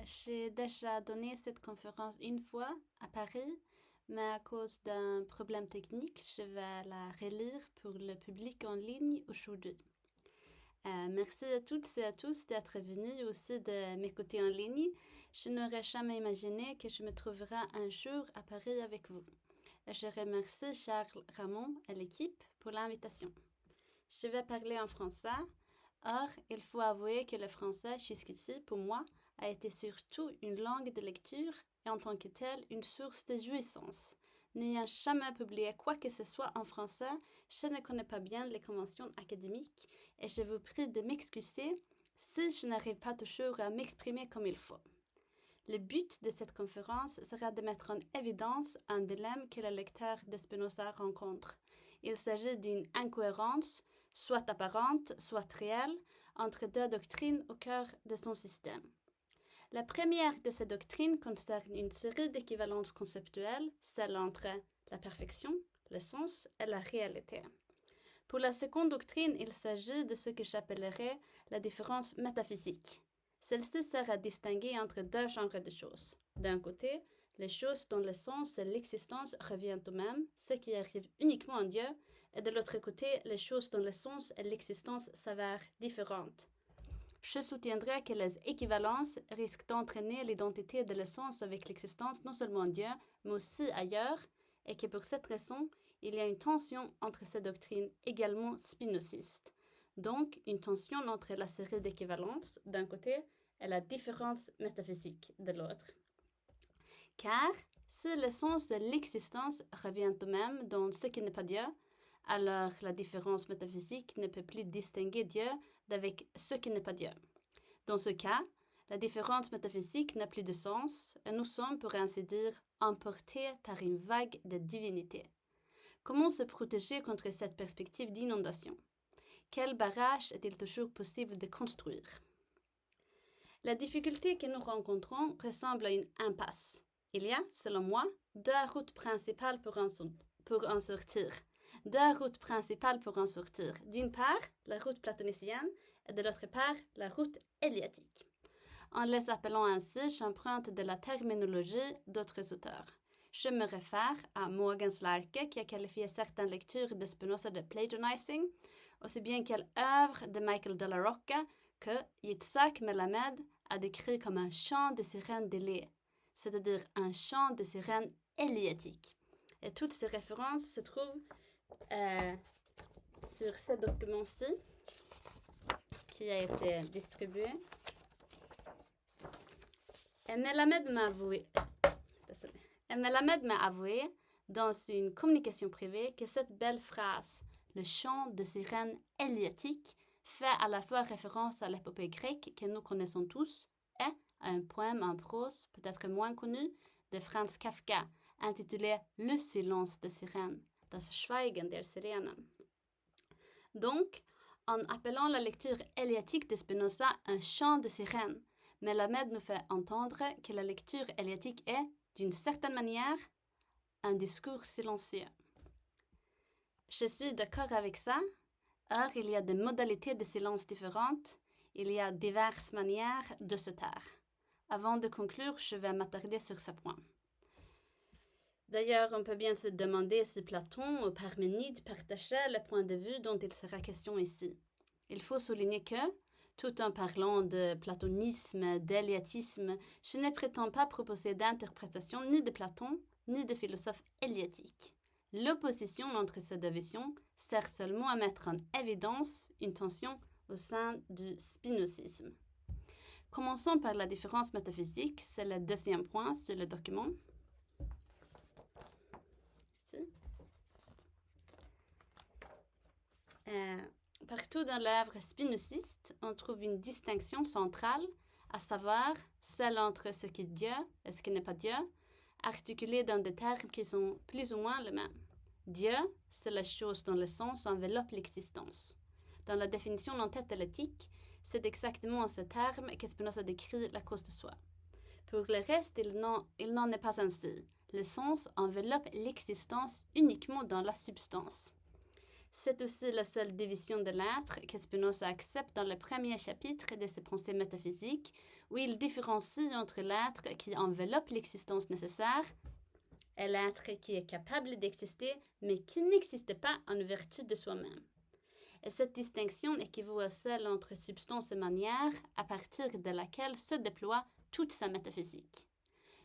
J'ai déjà donné cette conférence une fois à Paris, mais à cause d'un problème technique, je vais la relire pour le public en ligne aujourd'hui. Merci à toutes et à tous d'être venus aussi de m'écouter en ligne. Je n'aurais jamais imaginé que je me trouverais un jour à Paris avec vous. Je remercie Charles Ramon et l'équipe pour l'invitation. Je vais parler en français. Or, il faut avouer que le français, jusqu'ici, pour moi, a été surtout une langue de lecture et en tant que telle une source de jouissance. N'ayant jamais publié quoi que ce soit en français, je ne connais pas bien les conventions académiques et je vous prie de m'excuser si je n'arrive pas toujours à m'exprimer comme il faut. Le but de cette conférence sera de mettre en évidence un dilemme que le lecteur de Spinoza rencontre. Il s'agit d'une incohérence, soit apparente, soit réelle, entre deux doctrines au cœur de son système. La première de ces doctrines concerne une série d'équivalences conceptuelles, celle entre la perfection, le sens et la réalité. Pour la seconde doctrine, il s'agit de ce que j'appellerais la différence métaphysique. Celle-ci sert à distinguer entre deux genres de choses. D'un côté, les choses dont le sens et l'existence reviennent au même, ce qui arrive uniquement en Dieu, et de l'autre côté, les choses dont le sens et l'existence s'avèrent différentes. Je soutiendrai que les équivalences risquent d'entraîner l'identité de l'essence avec l'existence non seulement en Dieu, mais aussi ailleurs, et que pour cette raison, il y a une tension entre ces doctrines également spinozistes. Donc, une tension entre la série d'équivalences d'un côté et la différence métaphysique de l'autre. Car si l'essence de l'existence revient au même dans ce qui n'est pas Dieu, alors la différence métaphysique ne peut plus distinguer Dieu d'avec ce qui n'est pas Dieu. Dans ce cas, la différence métaphysique n'a plus de sens et nous sommes, pour ainsi dire, emportés par une vague de divinité. Comment se protéger contre cette perspective d'inondation? Quel barrage est-il toujours possible de construire? La difficulté que nous rencontrons ressemble à une impasse. Il y a, selon moi, deux routes principales pour en sortir. Deux routes principales pour en sortir. D'une part, la route platonicienne et de l'autre part, la route éliatique. En les appelant ainsi, j'emprunte de la terminologie d'autres auteurs. Je me réfère à Morgan Slarke qui a qualifié certaines lectures de Spinoza de plagiarizing, aussi bien qu'elle œuvre de Michael Della Rocca que Yitzhak Melamed a décrit comme un chant de sirènes d'Élée, c'est-à-dire un chant de sirènes éliatique. Et toutes ces références se trouvent sur ce document-ci qui a été distribué. Et Melamed m'a avoué dans une communication privée que cette belle phrase, le chant de sirène éliatique, fait à la fois référence à l'épopée grecque que nous connaissons tous et à un poème en prose, peut-être moins connu, de Franz Kafka, intitulé Le silence des sirènes, Das Schweigen der Sirenen. Donc, en appelant la lecture éliatique de Spinoza un chant de sirènes, Melamed nous fait entendre que la lecture éliatique est, d'une certaine manière, un discours silencieux. Je suis d'accord avec ça. Or, il y a des modalités de silence différentes. Il y a diverses manières de se taire. Avant de conclure, je vais m'attarder sur ce point. D'ailleurs, on peut bien se demander si Platon ou Parménide partageaient le point de vue dont il sera question ici. Il faut souligner que, tout en parlant de platonisme, d'éliatisme, je ne prétends pas proposer d'interprétation ni de Platon, ni de philosophe éliatique. L'opposition entre ces deux visions sert seulement à mettre en évidence une tension au sein du spinozisme. Commençons par la différence métaphysique, c'est le deuxième point sur le document. Ici. Partout dans l'œuvre spinoziste, on trouve une distinction centrale, à savoir celle entre ce qui est Dieu et ce qui n'est pas Dieu, articulée dans des termes qui sont plus ou moins les mêmes. Dieu, c'est la chose dont le sens enveloppe l'existence. Dans la définition non-télétique, c'est exactement en ce terme que Spinoza décrit la cause de soi. Pour le reste, il n'en est pas ainsi. Le sens enveloppe l'existence uniquement dans la substance. C'est aussi la seule division de l'être que Spinoza accepte dans le premier chapitre de ses pensées métaphysiques, où il différencie entre l'être qui enveloppe l'existence nécessaire et l'être qui est capable d'exister, mais qui n'existe pas en vertu de soi-même. Et cette distinction équivaut à celle entre substance et manière, à partir de laquelle se déploie toute sa métaphysique.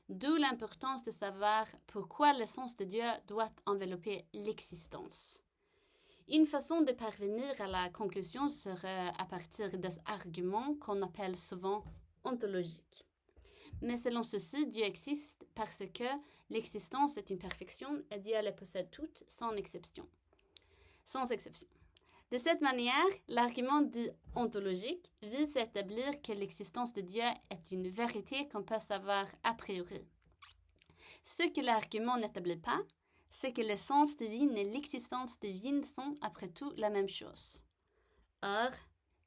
D'où l'importance de savoir pourquoi l'essence de Dieu doit envelopper l'existence. Une façon de parvenir à la conclusion serait à partir des arguments qu'on appelle souvent ontologiques. Mais selon ceci, Dieu existe parce que l'existence est une perfection et Dieu les possède toutes sans exception. De cette manière, l'argument dit ontologique vise à établir que l'existence de Dieu est une vérité qu'on peut savoir a priori. Ce que l'argument n'établit pas, c'est que l'essence divine et l'existence divine sont, après tout, la même chose. Or,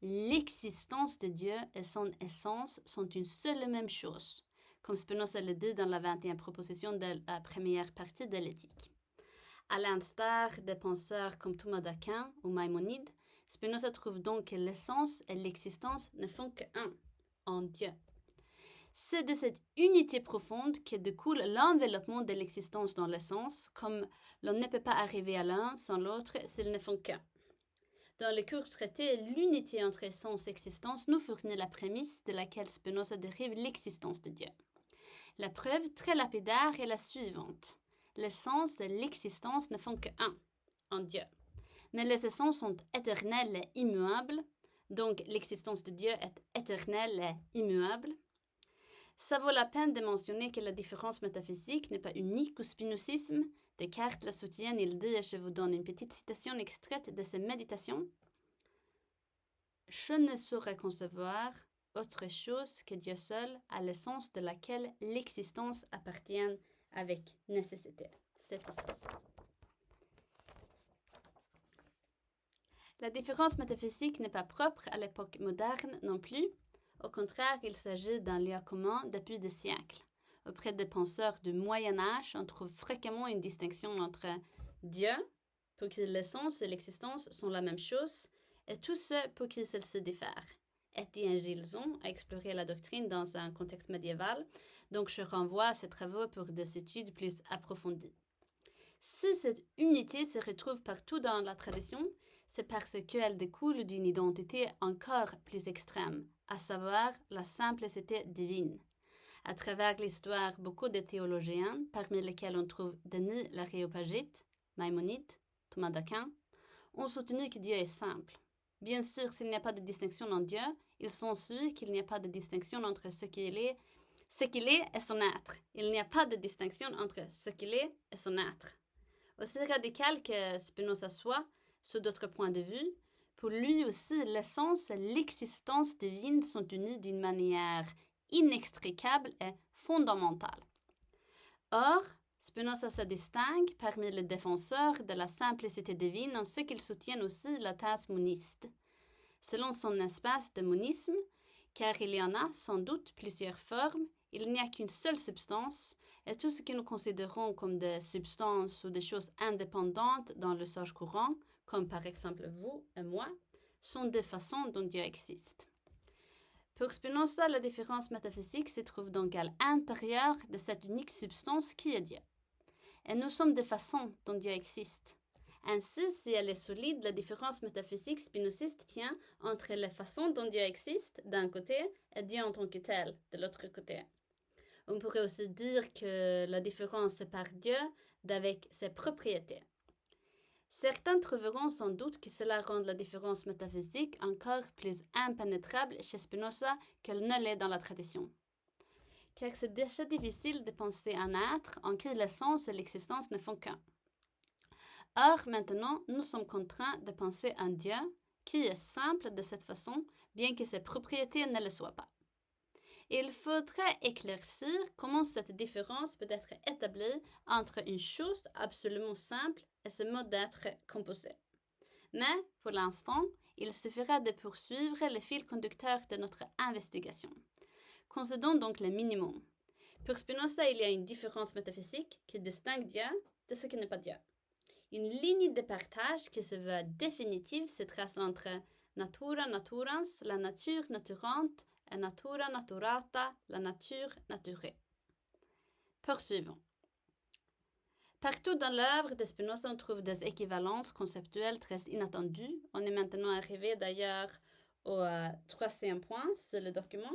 l'existence de Dieu et son essence sont une seule et même chose, comme Spinoza le dit dans la 21e proposition de la première partie de l'éthique. À l'instar des penseurs comme Thomas d'Aquin ou Maïmonide, Spinoza trouve donc que l'essence et l'existence ne font qu'un, en Dieu. C'est de cette unité profonde que découle l'enveloppement de l'existence dans l'essence, comme l'on ne peut pas arriver à l'un sans l'autre s'ils ne font qu'un. Dans le court traité, l'unité entre essence et existence nous fournit la prémisse de laquelle Spinoza dérive l'existence de Dieu. La preuve très lapidaire est la suivante. L'essence et l'existence ne font qu'un, en Dieu. Mais les essences sont éternelles et immuables, donc l'existence de Dieu est éternelle et immuable. Ça vaut la peine de mentionner que la différence métaphysique n'est pas unique au spinozisme. Descartes la soutient, il dit, et je vous donne une petite citation extraite de ses méditations. « Je ne saurais concevoir autre chose que Dieu seul, à l'essence de laquelle l'existence appartient avec nécessité. » C'est ici. La différence métaphysique n'est pas propre à l'époque moderne non plus. Au contraire, il s'agit d'un lieu commun depuis des siècles. Auprès des penseurs du Moyen-Âge, on trouve fréquemment une distinction entre Dieu, pour qui l'essence et l'existence sont la même chose, et tout ce pour qui celles-ci diffèrent. Étienne Gilson a exploré la doctrine dans un contexte médiéval, donc je renvoie à ses travaux pour des études plus approfondies. Si cette unité se retrouve partout dans la tradition, c'est parce qu'elle découle d'une identité encore plus extrême, à savoir la simplicité divine. À travers l'histoire, beaucoup de théologiens, parmi lesquels on trouve Denis l'Aréopagite, Maïmonide, Thomas d'Aquin, ont soutenu que Dieu est simple. Bien sûr, s'il n'y a pas de distinction en Dieu, il s'ensuit qu'il n'y a pas de distinction entre ce qu'il est et son être. Il n'y a pas de distinction entre ce qu'il est et son être. Aussi radical que Spinoza soit, sous d'autres points de vue, pour lui aussi, l'essence et l'existence divine sont unies d'une manière inextricable et fondamentale. Or, Spinoza se distingue parmi les défenseurs de la simplicité divine en ce qu'il soutient aussi la thèse moniste. Selon son espace de monisme, car il y en a sans doute plusieurs formes, il n'y a qu'une seule substance, et tout ce que nous considérons comme des substances ou des choses indépendantes dans le sage courant, comme par exemple vous et moi, sont des façons dont Dieu existe. Pour Spinoza, la différence métaphysique se trouve donc à l'intérieur de cette unique substance qui est Dieu. Et nous sommes des façons dont Dieu existe. Ainsi, si elle est solide, la différence métaphysique spinoziste tient entre les façons dont Dieu existe d'un côté et Dieu en tant que tel de l'autre côté. On pourrait aussi dire que la différence sépare Dieu d'avec ses propriétés. Certains trouveront sans doute que cela rend la différence métaphysique encore plus impénétrable chez Spinoza qu'elle ne l'est dans la tradition. Car c'est déjà difficile de penser un être en qui l'essence et l'existence ne font qu'un. Or, maintenant, nous sommes contraints de penser un Dieu qui est simple de cette façon, bien que ses propriétés ne le soient pas. Il faudrait éclaircir comment cette différence peut être établie entre une chose absolument simple et ce mode d'être composé. Mais, pour l'instant, il suffira de poursuivre le fil conducteur de notre investigation. Considérons donc le minimum. Pour Spinoza, il y a une différence métaphysique qui distingue Dieu de ce qui n'est pas Dieu. Une ligne de partage qui se veut définitive se trace entre natura naturans, la nature naturante, et natura naturata, la nature naturée. Poursuivons. Partout dans l'œuvre de Spinoza, on trouve des équivalences conceptuelles très inattendues. On est maintenant arrivé d'ailleurs au troisième point sur le document.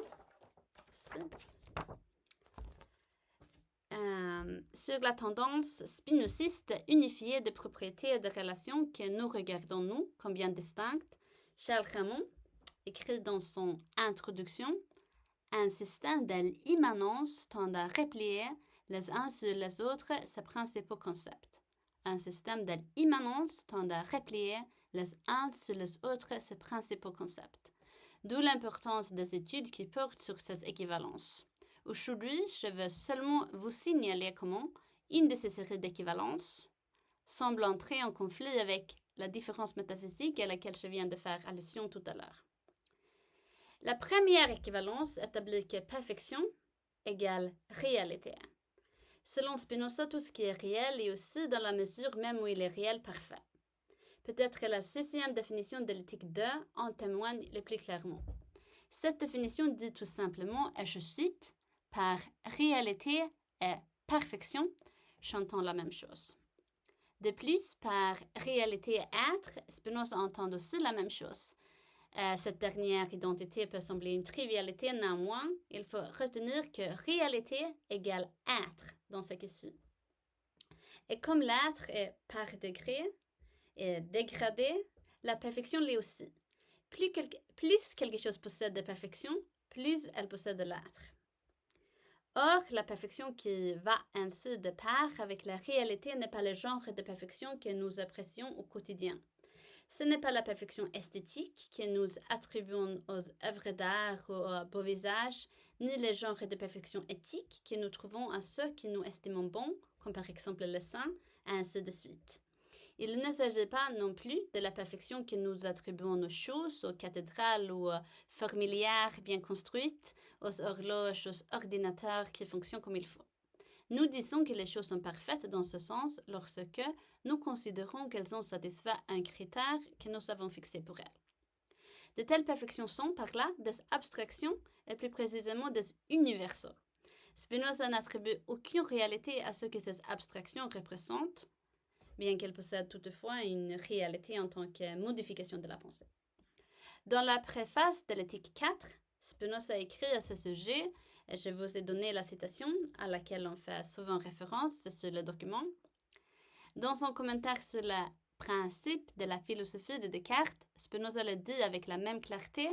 Sur la tendance spinoziste unifiée de propriétés et de relations que nous regardons, nous, comme bien distinctes, Charles Ramond écrit dans son Introduction un système de l'immanence tend à replier les uns sur les autres ses principaux concepts. Un système de l'immanence tend à replier les uns sur les autres ses principaux concepts. D'où l'importance des études qui portent sur ces équivalences. Aujourd'hui, je veux seulement vous signaler comment une de ces séries d'équivalences semble entrer en conflit avec la différence métaphysique à laquelle je viens de faire allusion tout à l'heure. La première équivalence établit que perfection égale réalité. Selon Spinoza, tout ce qui est réel est aussi dans la mesure même où il est réel parfait. Peut-être que la 6e définition de l'éthique 2 en témoigne le plus clairement. Cette définition dit tout simplement, et je cite, « Par réalité et perfection, j'entends la même chose ». De plus, par réalité et être, Spinoza entend aussi la même chose. Cette dernière identité peut sembler une trivialité, néanmoins, il faut retenir que réalité égale être dans ce qui suit. Et comme l'être est par degré et dégradé, la perfection l'est aussi. Plus quelque chose possède de perfection, plus elle possède de l'être. Or, la perfection qui va ainsi de pair avec la réalité n'est pas le genre de perfection que nous apprécions au quotidien. Ce n'est pas la perfection esthétique que nous attribuons aux œuvres d'art ou aux beaux visages, ni le genre de perfection éthique que nous trouvons à ceux que nous estimons bons, comme par exemple le saint, et ainsi de suite. Il ne s'agit pas non plus de la perfection que nous attribuons aux choses, aux cathédrales ou aux fourmilières bien construites, aux horloges, aux ordinateurs qui fonctionnent comme il faut. Nous disons que les choses sont parfaites dans ce sens lorsque nous considérons qu'elles ont satisfait un critère que nous avons fixé pour elles. De telles perfections sont, par là, des abstractions et plus précisément des universaux. Spinoza n'attribue aucune réalité à ce que ces abstractions représentent, bien qu'elles possèdent toutefois une réalité en tant que modification de la pensée. Dans la préface de l'éthique 4, Spinoza écrit à ce sujet, et je vous ai donné la citation à laquelle on fait souvent référence sur le document. Dans son commentaire sur le principe de la philosophie de Descartes, Spinoza le dit avec la même clarté,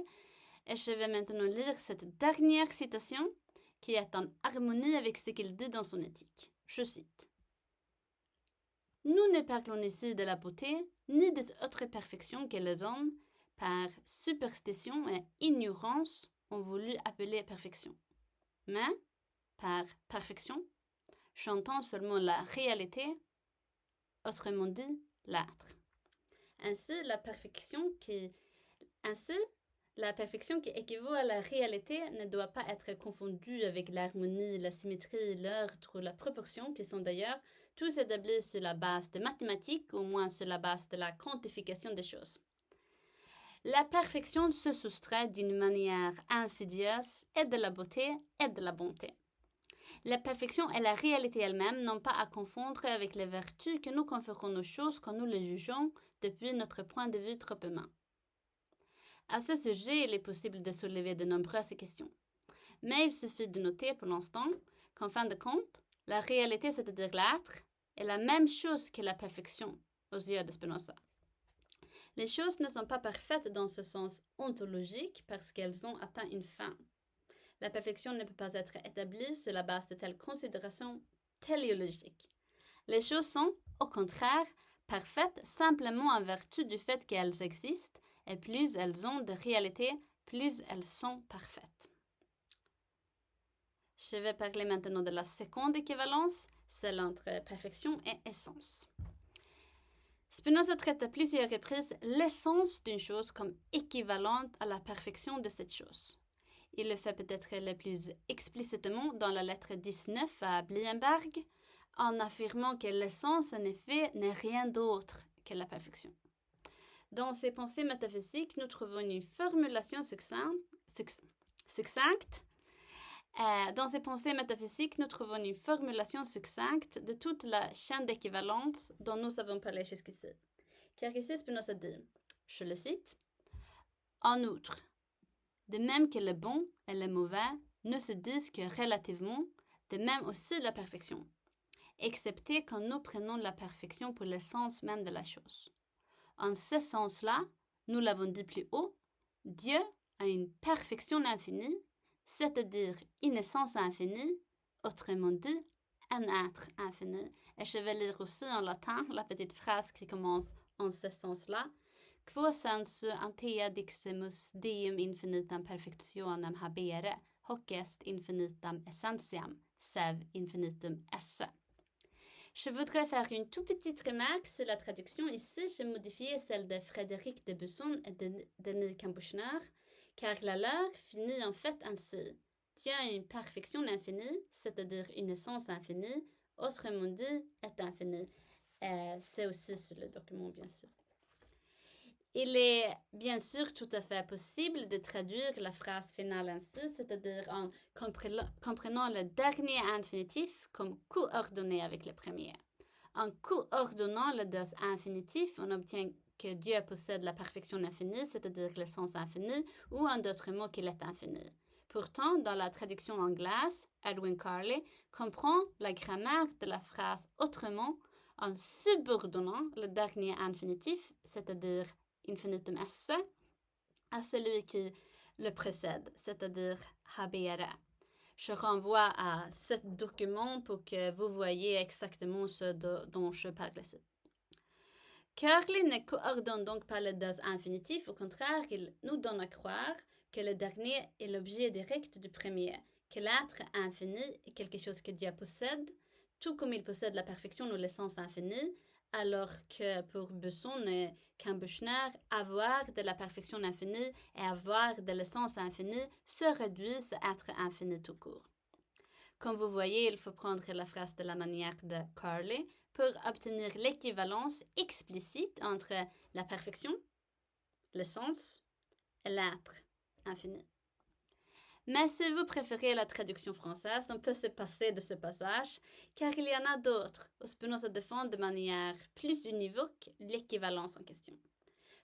et je vais maintenant lire cette dernière citation qui est en harmonie avec ce qu'il dit dans son éthique. Je cite. « Nous ne parlons ici de la beauté, ni des autres perfections que les hommes, par superstition et ignorance, ont voulu appeler perfection. Mais, par perfection, j'entends seulement la réalité, autrement dit, l'être. Ainsi, la perfection qui équivaut à la réalité ne doit pas être confondue avec l'harmonie, la symétrie, l'ordre ou la proportion, qui sont d'ailleurs tous établis sur la base des mathématiques, ou au moins sur la base de la quantification des choses. La perfection se soustrait d'une manière insidieuse et de la beauté et de la bonté. La perfection et la réalité elle-même n'ont pas à confondre avec les vertus que nous conférons aux choses quand nous les jugeons depuis notre point de vue trop humain. À ce sujet, il est possible de soulever de nombreuses questions. Mais il suffit de noter pour l'instant qu'en fin de compte, la réalité, c'est-à-dire l'être, est la même chose que la perfection aux yeux de Spinoza. Les choses ne sont pas parfaites dans ce sens ontologique parce qu'elles ont atteint une fin. La perfection ne peut pas être établie sur la base de telles considérations téléologiques. Les choses sont, au contraire, parfaites simplement en vertu du fait qu'elles existent, et plus elles ont de réalité, plus elles sont parfaites. Je vais parler maintenant de la seconde équivalence, celle entre perfection et essence. Spinoza traite à plusieurs reprises l'essence d'une chose comme équivalente à la perfection de cette chose. Il le fait peut-être le plus explicitement dans la lettre 19 à Blienberg, en affirmant que l'essence, en effet, n'est rien d'autre que la perfection. Dans ces pensées métaphysiques, nous trouvons une formulation succincte. Dans ces pensées métaphysiques, nous trouvons une formulation succincte de toute la chaîne d'équivalence dont nous avons parlé jusqu'ici. Car ici, Spinoza dit, je le cite, « En outre, de même que le bon et le mauvais ne se disent que relativement, de même aussi la perfection, excepté quand nous prenons la perfection pour l'essence même de la chose. En ce sens-là, nous l'avons dit plus haut, Dieu a une perfection infinie, c'est-à-dire une essence infinie, autrement dit, un être infini. » Et je vais lire aussi en latin la petite phrase qui commence en ce sens-là. Quo sensu antea diximus deum infinitam perfectionem habere, hoc est infinitam essentiam, sev infinitum esse. Je voudrais faire une toute petite remarque sur la traduction. Ici, j'ai modifié celle de Frédéric de Besson et de Denis Campbeuchner, car la leur finit en fait ainsi. Dieu a une perfection infinie, c'est-à-dire une essence infinie, autrement dit, est infini. C'est aussi sur le document, bien sûr. Il est bien sûr tout à fait possible de traduire la phrase finale ainsi, c'est-à-dire en comprenant le dernier infinitif comme coordonné avec le premier. En coordonnant les deux infinitifs, on obtient que Dieu possède la perfection infinie, c'est-à-dire l'essence infinie, ou en d'autres mots qu'il est infini. Pourtant, dans la traduction anglaise, Edwin Carley comprend la grammaire de la phrase autrement en subordonnant le dernier infinitif, c'est-à-dire infinitum esse, à celui qui le précède, c'est-à-dire habere. Je renvoie à ce document pour que vous voyez exactement ce dont je parle ici. Carley ne coordonne donc pas les deux infinitifs, au contraire, il nous donne à croire que le dernier est l'objet direct du premier, que l'être infini est quelque chose que Dieu possède, tout comme il possède la perfection ou l'essence infinie, alors que pour Besson et Campbeuchner, avoir de la perfection infinie et avoir de l'essence infinie se réduisent à être infini tout court. Comme vous voyez, il faut prendre la phrase de la manière de Carley pour obtenir l'équivalence explicite entre la perfection, l'essence et l'être infini. Mais si vous préférez la traduction française, on peut se passer de ce passage, car il y en a d'autres où Spinoza défend de manière plus univoque l'équivalence en question.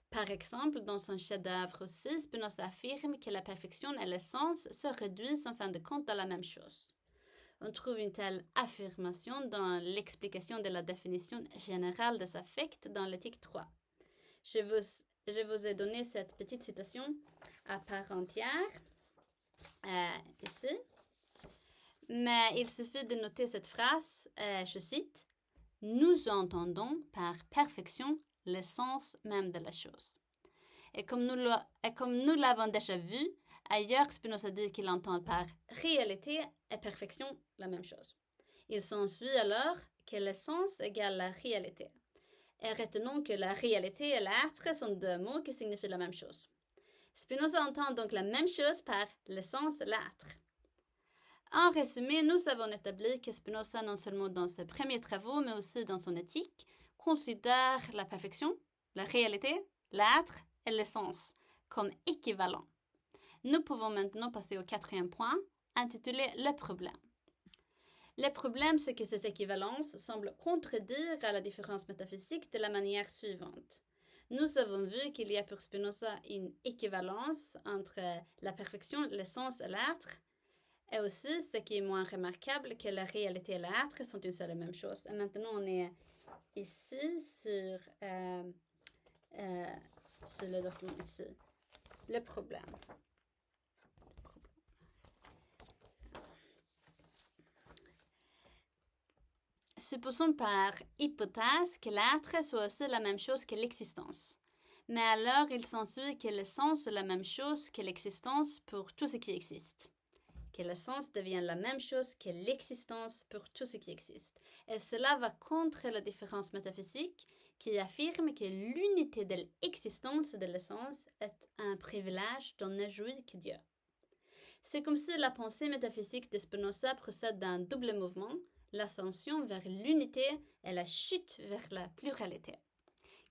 Par exemple, dans son chef-d'œuvre aussi, Spinoza affirme que la perfection et l'essence se réduisent en fin de compte à la même chose. On trouve une telle affirmation dans l'explication de la définition générale des affects dans l'éthique 3. Je vous ai donné cette petite citation à part entière. Ici. Mais il suffit de noter cette phrase, je cite, « Nous entendons par perfection l'essence même de la chose. » Et comme nous l'avons déjà vu, ailleurs Spinoza dit qu'il entend par réalité et perfection la même chose. Il s'ensuit alors que l'essence égale la réalité. Et retenons que la réalité et l'être sont deux mots qui signifient la même chose. Spinoza entend donc la même chose par l'essence et l'être. En résumé, nous avons établi que Spinoza, non seulement dans ses premiers travaux, mais aussi dans son éthique, considère la perfection, la réalité, l'être et l'essence comme équivalents. Nous pouvons maintenant passer au quatrième point, intitulé « Le problème ». Le problème, c'est que ces équivalences semblent contredire à la différence métaphysique de la manière suivante. Nous avons vu qu'il y a pour Spinoza une équivalence entre la perfection, l'essence et l'être, et aussi, ce qui est moins remarquable, que la réalité et l'être sont une seule et même chose. Et maintenant, on est ici sur le document ici. Le problème. Supposons par hypothèse que l'être soit aussi la même chose que l'existence. Mais alors, il s'ensuit que l'essence est la même chose que l'existence pour tout ce qui existe. Que l'essence devient la même chose que l'existence pour tout ce qui existe. Et cela va contre la différence métaphysique qui affirme que l'unité de l'existence et de l'essence est un privilège dont ne jouit que Dieu. C'est comme si la pensée métaphysique de Spinoza procède d'un double mouvement, l'ascension vers l'unité et la chute vers la pluralité.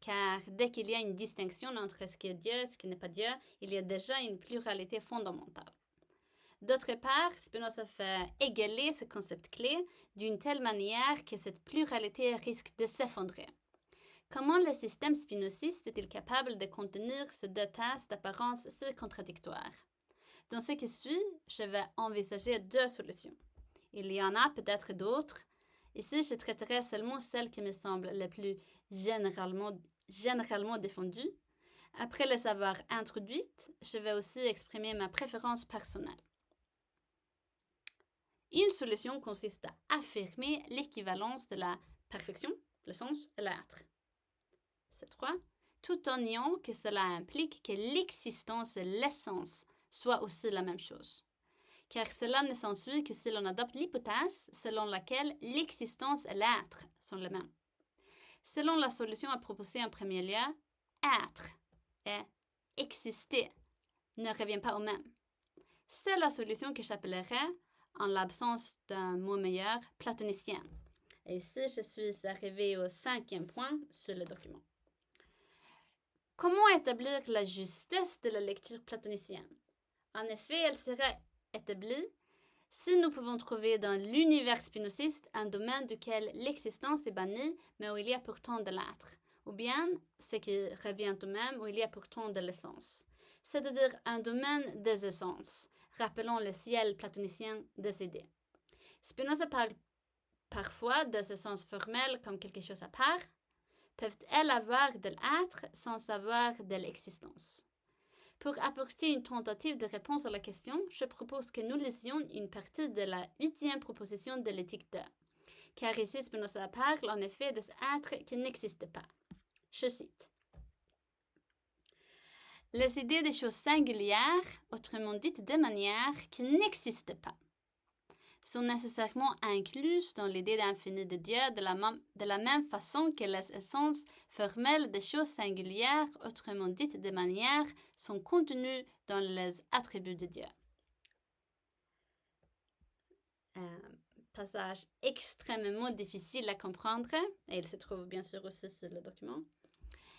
Car dès qu'il y a une distinction entre ce qui est Dieu et ce qui n'est pas Dieu, il y a déjà une pluralité fondamentale. D'autre part, Spinoza fait égaler ce concept clé d'une telle manière que cette pluralité risque de s'effondrer. Comment le système spinoziste est-il capable de contenir ces deux thèses d'apparence si contradictoires? Dans ce qui suit, je vais envisager deux solutions. Il y en a peut-être d'autres. Ici, je traiterai seulement celles qui me semblent les plus généralement défendues. Après les avoir introduites, je vais aussi exprimer ma préférence personnelle. Une solution consiste à affirmer l'équivalence de la perfection, l'essence et l'être. C'est 3. Tout en niant que cela implique que l'existence et l'essence soient aussi la même chose. Car cela ne s'ensuit que si l'on adopte l'hypothèse selon laquelle l'existence et l'être sont les mêmes. Selon la solution à proposer en premier lieu, être et exister ne revient pas au même. C'est la solution que j'appellerais, en l'absence d'un mot meilleur, platonicienne. Et ici, je suis arrivée au 5e point sur le document. Comment établir la justesse de la lecture platonicienne? En effet, elle serait établie si nous pouvons trouver dans l'univers spinoziste un domaine duquel l'existence est bannie, mais où il y a pourtant de l'être, ou bien, ce qui revient au même, où il y a pourtant de l'essence, c'est-à-dire un domaine des essences, rappelons le ciel platonicien des idées. Spinoza parle parfois des essences formelles comme quelque chose à part. Peuvent-elles avoir de l'être sans avoir de l'existence? Pour apporter une tentative de réponse à la question, je propose que nous lisions une partie de la 8e proposition de l'éthique 2, car ici Spinoza parle en effet de cet être qui n'existe pas. Je cite. Les idées des choses singulières, autrement dites de manière qui n'existent pas, sont nécessairement incluses dans l'idée d'infini de Dieu de la même façon que les essences formelles des choses singulières, autrement dites de manière, sont contenues dans les attributs de Dieu. Passage extrêmement difficile à comprendre, et il se trouve bien sûr aussi sur le document.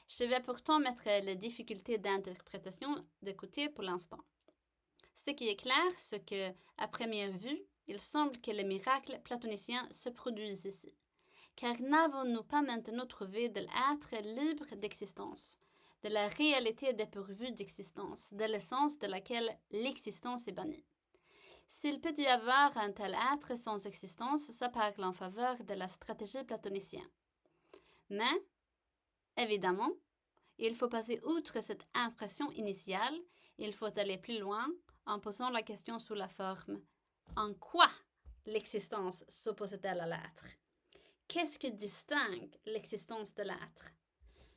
Je vais pourtant mettre les difficultés d'interprétation de côté pour l'instant. Ce qui est clair, c'est que, à première vue, il semble que les miracles platoniciens se produisent ici. Car n'avons-nous pas maintenant trouvé de l'être libre d'existence, de la réalité dépourvue d'existence, de l'essence de laquelle l'existence est bannie? S'il peut y avoir un tel être sans existence, ça parle en faveur de la stratégie platonicienne. Mais, évidemment, il faut passer outre cette impression initiale, il faut aller plus loin en posant la question sous la forme « En quoi l'existence s'oppose-t-elle à l'être » Qu'est-ce qui distingue l'existence de l'être?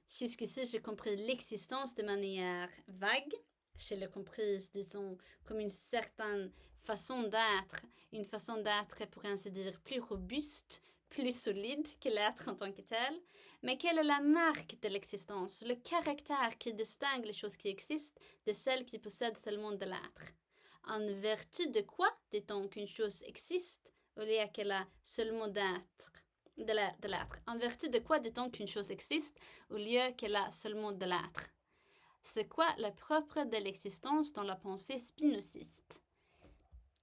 Jusqu'ici, j'ai compris l'existence de manière vague. Je l'ai comprise, disons, comme une certaine façon d'être, une façon d'être, pour ainsi dire, plus robuste, plus solide que l'être en tant que tel. Mais quelle est la marque de l'existence, le caractère qui distingue les choses qui existent de celles qui possèdent seulement de l'être? En vertu de quoi dit-on qu'une chose existe au lieu qu'elle a seulement d'être? De l'être. En vertu de quoi dit-on qu'une chose existe au lieu qu'elle a seulement de l'être? C'est quoi le propre de l'existence dans la pensée spinoziste?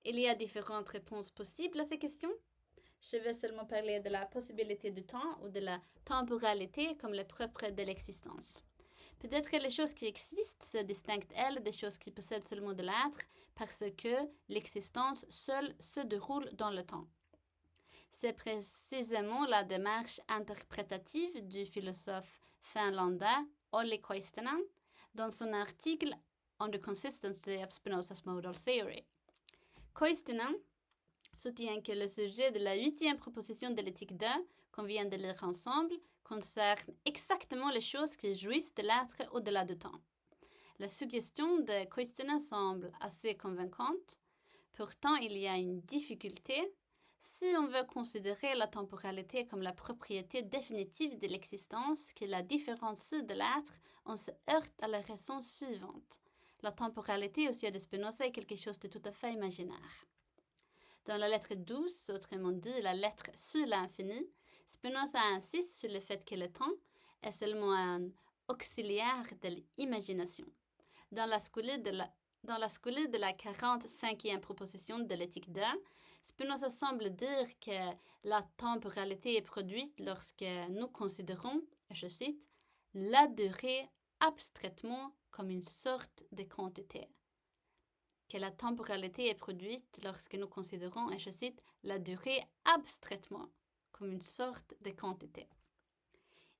Il y a différentes réponses possibles à ces questions. Je vais seulement parler de la possibilité du temps ou de la temporalité comme le propre de l'existence. Peut-être que les choses qui existent se distinguent, elles, des choses qui possèdent seulement de l'être parce que l'existence seule se déroule dans le temps. C'est précisément la démarche interprétative du philosophe finlandais Olli Koistinen dans son article On the Consistency of Spinoza's Modal Theory. Koistinen soutient que le sujet de la 8e proposition de l'éthique 2, qu'on vient de lire ensemble, concerne exactement les choses qui jouissent de l'être au-delà du temps. La suggestion de Koistinen semble assez convaincante. Pourtant, il y a une difficulté. Si on veut considérer la temporalité comme la propriété définitive de l'existence qui la différencie de l'être, on se heurte à la raison suivante. La temporalité aux yeux de Spinoza est quelque chose de tout à fait imaginaire. Dans la lettre 12, autrement dit la lettre sur l'infini, Spinoza insiste sur le fait que le temps est seulement un auxiliaire de l'imagination. Dans la scolie de la 45e proposition de l'éthique 2, Spinoza semble dire que la temporalité est produite lorsque nous considérons, je cite, la durée abstraitement comme une sorte de quantité. Que la temporalité est produite lorsque nous considérons, et je cite, la durée abstraitement comme une sorte de quantité.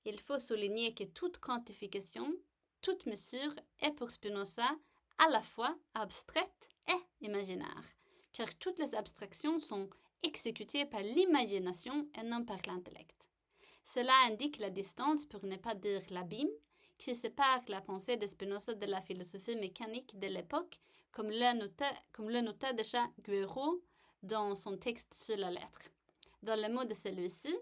Il faut souligner que toute quantification, toute mesure est pour Spinoza à la fois abstraite et imaginaire, car toutes les abstractions sont exécutées par l'imagination et non par l'intellect. Cela indique la distance, pour ne pas dire l'abîme, qui sépare la pensée de Spinoza de la philosophie mécanique de l'époque, comme le nota déjà Guéraud dans son texte sur la lettre. Dans les mots de celui-ci,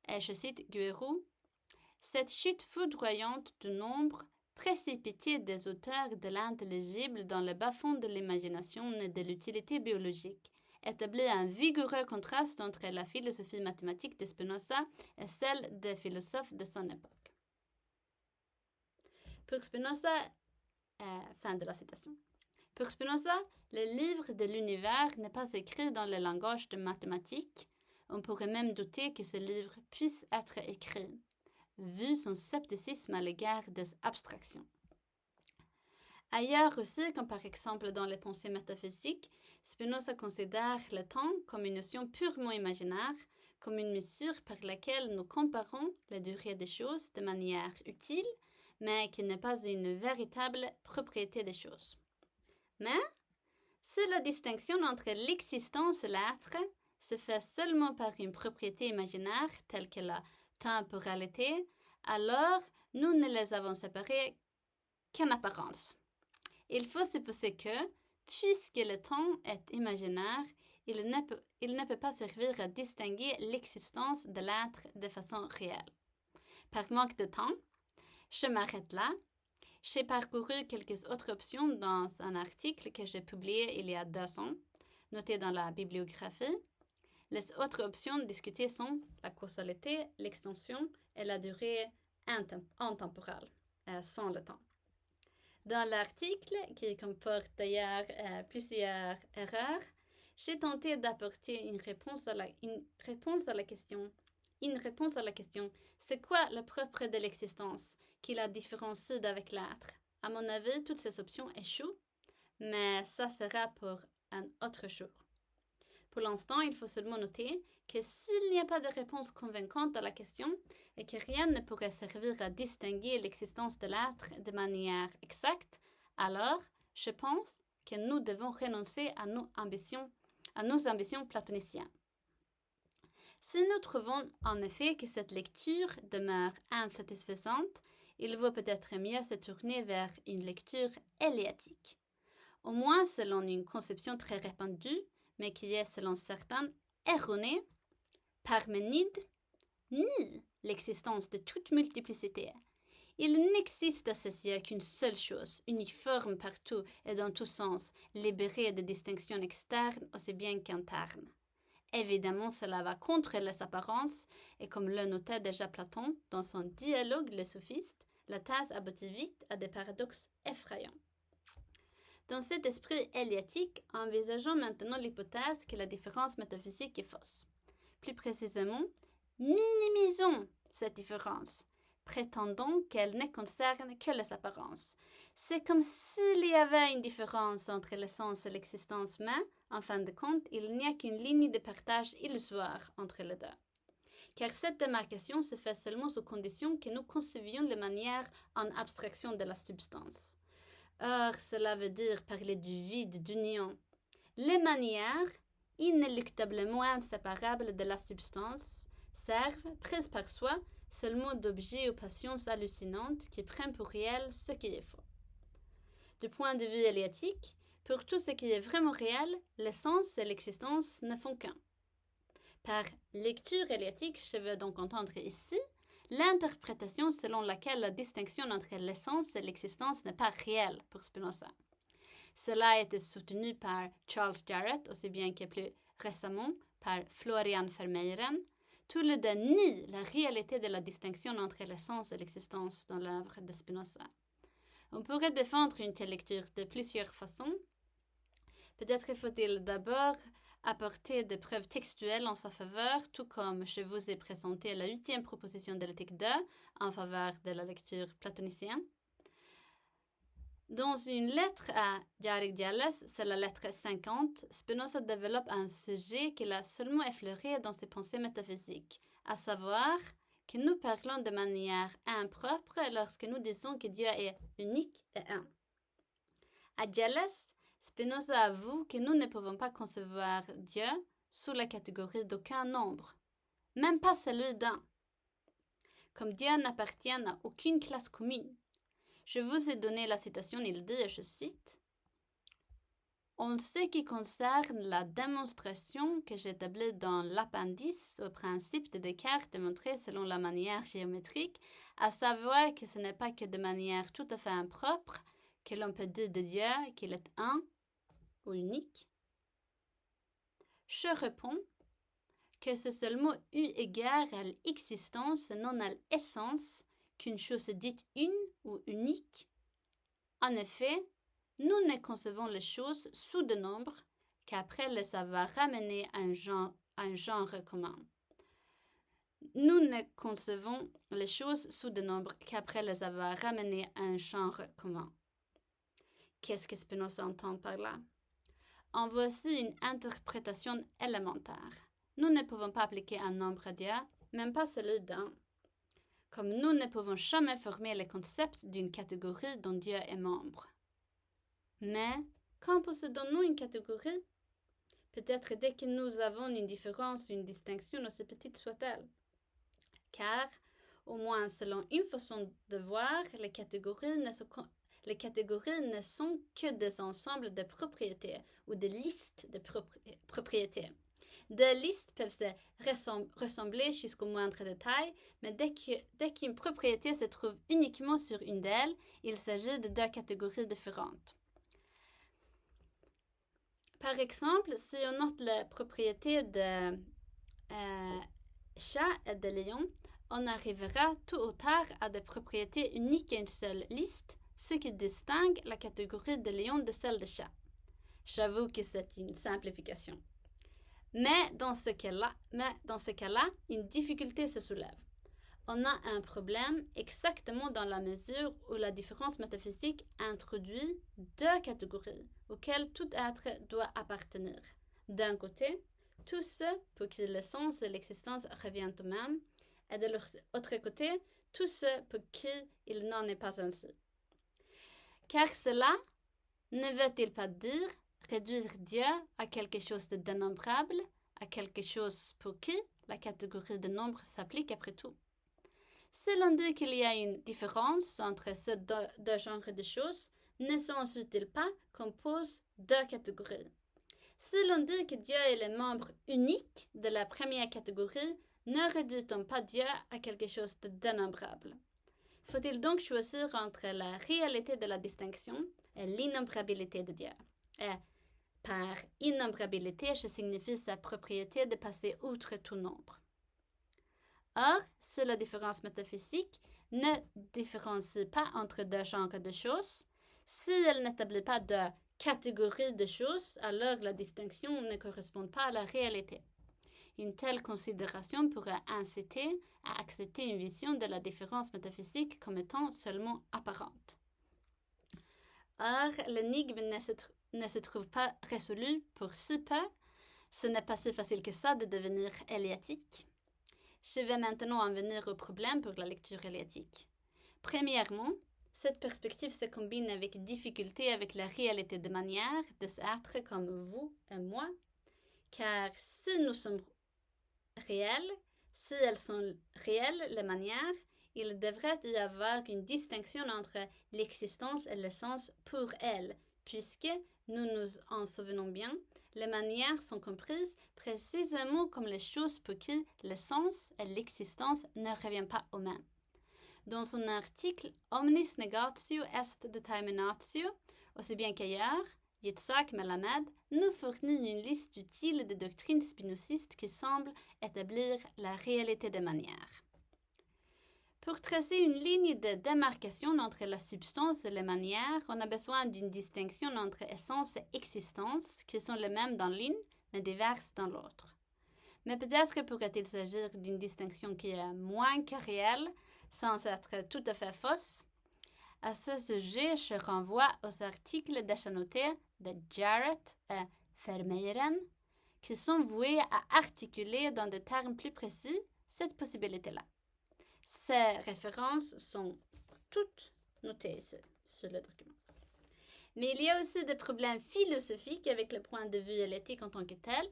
et je cite Guéraud, « Cette chute foudroyante du nombre précipitée des auteurs de l'intelligible dans le bas-fond de l'imagination et de l'utilité biologique établit un vigoureux contraste entre la philosophie mathématique de Spinoza et celle des philosophes de son époque. » Pour Spinoza, fin de la citation. Pour Spinoza, le livre de l'univers n'est pas écrit dans le langage de mathématiques. On pourrait même douter que ce livre puisse être écrit, vu son scepticisme à l'égard des abstractions. Ailleurs aussi, comme par exemple dans les pensées métaphysiques, Spinoza considère le temps comme une notion purement imaginaire, comme une mesure par laquelle nous comparons la durée des choses de manière utile, mais qui n'est pas une véritable propriété des choses. Mais, si la distinction entre l'existence et l'être se fait seulement par une propriété imaginaire telle que la temporalité, alors nous ne les avons séparées qu'en apparence. Il faut supposer que, puisque le temps est imaginaire, il ne peut pas servir à distinguer l'existence de l'être de façon réelle. Par manque de temps, je m'arrête là. J'ai parcouru quelques autres options dans un article que j'ai publié il y a 2 ans, noté dans la bibliographie. Les autres options discutées sont la causalité, l'extension et la durée intemporelle, sans le temps. Dans l'article, qui comporte d'ailleurs plusieurs erreurs, j'ai tenté d'apporter une réponse à la question, c'est quoi le propre de l'existence qui la différencie d'avec l'être? À mon avis, toutes ces options échouent, mais ça sera pour un autre jour. Pour l'instant, il faut seulement noter que s'il n'y a pas de réponse convaincante à la question et que rien ne pourrait servir à distinguer l'existence de l'être de manière exacte, alors je pense que nous devons renoncer à nos ambitions platoniciennes. Si nous trouvons en effet que cette lecture demeure insatisfaisante, il vaut peut-être mieux se tourner vers une lecture éliatique. Au moins selon une conception très répandue, mais qui est selon certains erronée, Parménide nie l'existence de toute multiplicité. Il n'existe à ses yeux qu'une seule chose, uniforme partout et dans tous sens, libérée de distinctions externes aussi bien qu'internes. Évidemment, cela va contre les apparences, et comme le notait déjà Platon dans son dialogue Le Sophiste, la thèse aboutit vite à des paradoxes effrayants. Dans cet esprit éliatique, envisageons maintenant l'hypothèse que la différence métaphysique est fausse. Plus précisément, minimisons cette différence, prétendons qu'elle ne concerne que les apparences. C'est comme s'il y avait une différence entre l'essence et l'existence, mais, en fin de compte, il n'y a qu'une ligne de partage illusoire entre les deux. Car cette démarcation se fait seulement sous condition que nous concevions les manières en abstraction de la substance. Or, cela veut dire parler du vide d'union. Les manières, inéluctablement inséparables de la substance, servent, prises par soi, seulement d'objets aux passions hallucinantes qui prennent pour réel ce qui est faux. Du point de vue éliatique, pour tout ce qui est vraiment réel, l'essence et l'existence ne font qu'un. Par lecture éliatique, je veux donc entendre ici l'interprétation selon laquelle la distinction entre l'essence et l'existence n'est pas réelle pour Spinoza. Cela a été soutenu par Charles Jarrett, aussi bien que plus récemment par Florian Vermeeren. Tous les deux nient la réalité de la distinction entre l'essence et l'existence dans l'œuvre de Spinoza. On pourrait défendre une telle lecture de plusieurs façons. Peut-être faut-il d'abord apporter des preuves textuelles en sa faveur, tout comme je vous ai présenté la 8e proposition de l'éthique 2 en faveur de la lecture platonicienne. Dans une lettre à Jarek Diales, c'est la lettre 50, Spinoza développe un sujet qu'il a seulement effleuré dans ses pensées métaphysiques, à savoir que nous parlons de manière impropre lorsque nous disons que Dieu est unique et un. À Diales, Spinoza avoue que nous ne pouvons pas concevoir Dieu sous la catégorie d'aucun nombre, même pas celui d'un. Comme Dieu n'appartient à aucune classe commune. Je vous ai donné la citation, il dit, et je cite, « En ce qui concerne la démonstration que j'établis dans l'appendice au principe de Descartes démontré selon la manière géométrique, à savoir que ce n'est pas que de manière tout à fait impropre que l'on peut dire de Dieu qu'il est un ou unique. Je réponds que c'est seulement eu égard à l'existence et non à l'essence qu'une chose est dite une ou unique. En effet, nous ne concevons les choses sous de nombres qu'après les avoir ramenées à un genre commun. Nous ne concevons les choses sous de nombres qu'après les avoir ramenées à un genre commun. Qu'est-ce que Spinoza entend par là? En voici une interprétation élémentaire. Nous ne pouvons pas appliquer un nombre à Dieu, même pas celui d'un. Comme nous ne pouvons jamais former le concept d'une catégorie dont Dieu est membre. Mais, quand possédons-nous une catégorie? Peut-être dès que nous avons une différence, une distinction, aussi petite soit-elle. Car, au moins selon une façon de voir, les catégories ne sont que des ensembles de propriétés ou des listes de propriétés. Des listes peuvent se ressembler jusqu'au moindre détail, mais dès qu'une propriété se trouve uniquement sur une d'elles, il s'agit de deux catégories différentes. Par exemple, si on note la propriété de chat et de lion, on arrivera tôt ou tard à des propriétés uniques à une seule liste, ce qui distingue la catégorie de lion de celle de chat. J'avoue que c'est une simplification. Mais dans ce cas-là, une difficulté se soulève. On a un problème exactement dans la mesure où la différence métaphysique introduit deux catégories auxquelles tout être doit appartenir. D'un côté, tous ceux pour qui l'essence et l'existence reviennent au même, et de l'autre côté, tous ceux pour qui il n'en est pas ainsi. Car cela ne veut-il pas dire réduire Dieu à quelque chose de dénombrable, à quelque chose pour qui la catégorie de nombre s'applique après tout? Si l'on dit qu'il y a une différence entre ces deux genres de choses, ne s'ensuit-il pas qu'on pose deux catégories? Si l'on dit que Dieu est le membre unique de la première catégorie, ne réduit-on pas Dieu à quelque chose de dénombrable? Faut-il donc choisir entre la réalité de la distinction et l'innombrabilité de Dieu? Et par innombrabilité, je signifie sa propriété de passer outre tout nombre. Or, si la différence métaphysique ne différencie pas entre deux genres de choses, si elle n'établit pas de catégorie de choses, alors la distinction ne correspond pas à la réalité. Une telle considération pourrait inciter à accepter une vision de la différence métaphysique comme étant seulement apparente. Or, l'énigme ne se trouve pas résolue pour si peu. Ce n'est pas si facile que ça de devenir éliatique. Je vais maintenant en venir au problème pour la lecture éliatique. Premièrement, cette perspective se combine avec difficulté avec la réalité des manières des êtres comme vous et moi, car si nous sommes réels, si elles sont réelles, les manières, il devrait y avoir une distinction entre l'existence et l'essence pour elles, puisque, nous nous en souvenons bien, les manières sont comprises précisément comme les choses pour qui l'essence et l'existence ne reviennent pas au même. Dans son article « Omnis negatio est determinatio », aussi bien qu'ailleurs, Yitzhak Melamed nous fournit une liste utile de doctrines spinozistes qui semblent établir la réalité des manières. Pour tracer une ligne de démarcation entre la substance et les manières, on a besoin d'une distinction entre essence et existence, qui sont les mêmes dans l'une, mais diverses dans l'autre. Mais peut-être pourrait-il s'agir d'une distinction qui est moins que réelle, sans être tout à fait fausse. À ce sujet, je renvoie aux articles d'échanotés de Jarrett et Vermeeren, qui sont voués à articuler dans des termes plus précis cette possibilité-là. Ces références sont toutes notées ici, sur le document. Mais il y a aussi des problèmes philosophiques avec le point de vue élétique en tant que tel.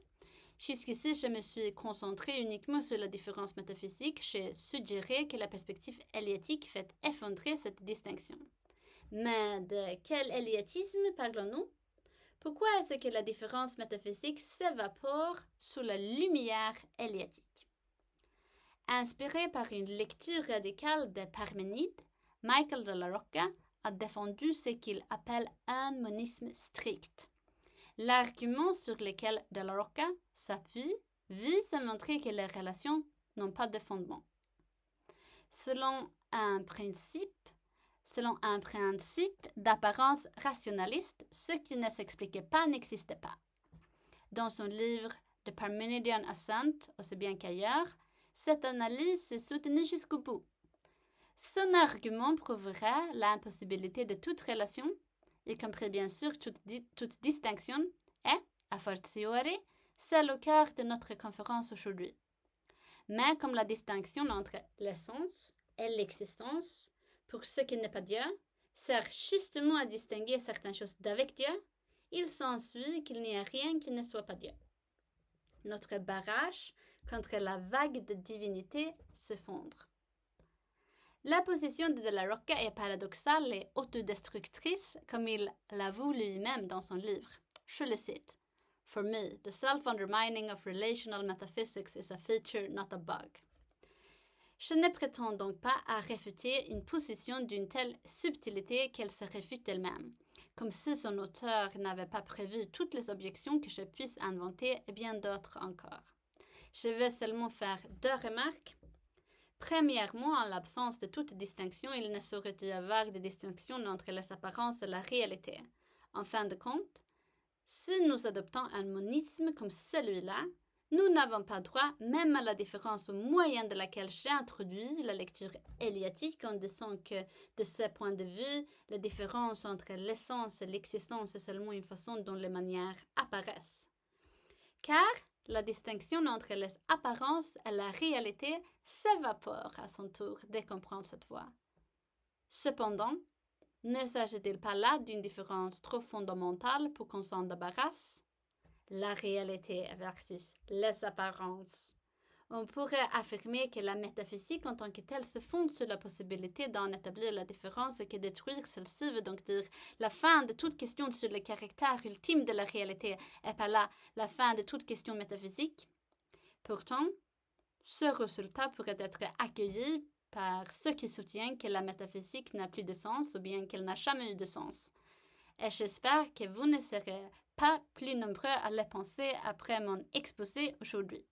Jusqu'ici, je me suis concentrée uniquement sur la différence métaphysique. J'ai suggéré que la perspective éléatique fait effondrer cette distinction. Mais de quel éléatisme parlons-nous? Pourquoi est-ce que la différence métaphysique s'évapore sous la lumière éléatique? Inspiré par une lecture radicale de Parménide, Michael de la Rocca a défendu ce qu'il appelle un monisme strict. L'argument sur lequel de la Rocca s'appuie vise à montrer que les relations n'ont pas de fondement. Selon un principe d'apparence rationaliste, ce qui ne s'expliquait pas n'existait pas. Dans son livre The Parmenidean Ascent, aussi bien qu'ailleurs, cette analyse s'est soutenue jusqu'au bout. Son argument prouverait l'impossibilité de toute relation, y compris bien sûr toute distinction, et, a fortiori, c'est le cœur de notre conférence aujourd'hui. Mais comme la distinction entre l'essence et l'existence, pour ce qui n'est pas Dieu, sert justement à distinguer certaines choses d'avec Dieu, il s'ensuit qu'il n'y a rien qui ne soit pas Dieu. Notre barrage contre la vague de divinité s'effondre. La position de la Rocca est paradoxale et autodestructrice, comme il l'avoue lui-même dans son livre. Je le cite. For me, the self-undermining of relational metaphysics is a feature, not a bug. Je ne prétends donc pas à réfuter une position d'une telle subtilité qu'elle se réfute elle-même, comme si son auteur n'avait pas prévu toutes les objections que je puisse inventer et bien d'autres encore. Je veux seulement faire deux remarques. Premièrement, en l'absence de toute distinction, il ne saurait y avoir de distinction entre les apparences et la réalité. En fin de compte, si nous adoptons un monisme comme celui-là, nous n'avons pas droit même à la différence au moyen de laquelle j'ai introduit la lecture éléatique en disant que, de ce point de vue, la différence entre l'essence et l'existence est seulement une façon dont les manières apparaissent. Car la distinction entre les apparences et la réalité s'évapore à son tour dès qu'on prend cette voie. Cependant, ne s'agit-il pas là d'une différence trop fondamentale pour qu'on s'en débarrasse? La réalité versus les apparences. On pourrait affirmer que la métaphysique en tant que telle se fonde sur la possibilité d'en établir la différence et que détruire celle-ci veut donc dire la fin de toute question sur le caractère ultime de la réalité et par là la fin de toute question métaphysique. Pourtant, ce résultat pourrait être accueilli par ceux qui soutiennent que la métaphysique n'a plus de sens ou bien qu'elle n'a jamais eu de sens. Et j'espère que vous ne serez pas plus nombreux à le penser après mon exposé aujourd'hui.